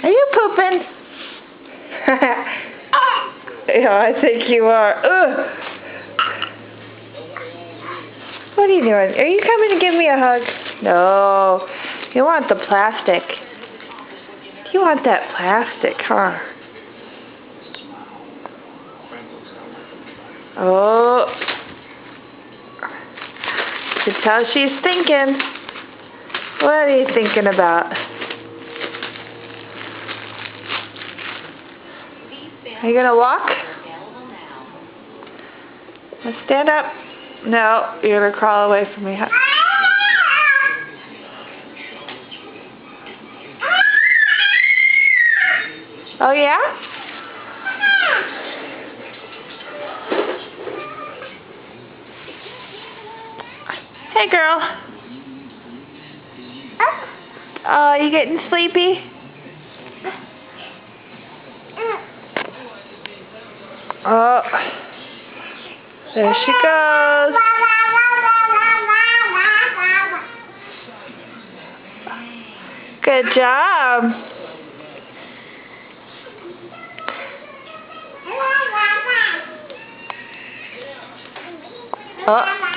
Are you pooping? Yeah, I think you are. Ugh. What are you doing? Are you coming to give me a hug? No. You want the plastic. You want that plastic, huh? Oh. You can tell she's thinking. What are you thinking about? Are you gonna walk? Now stand up. No, you're gonna crawl away from me. Oh yeah? Hey girl. Oh, you getting sleepy? Oh, there she goes. Good job. Oh.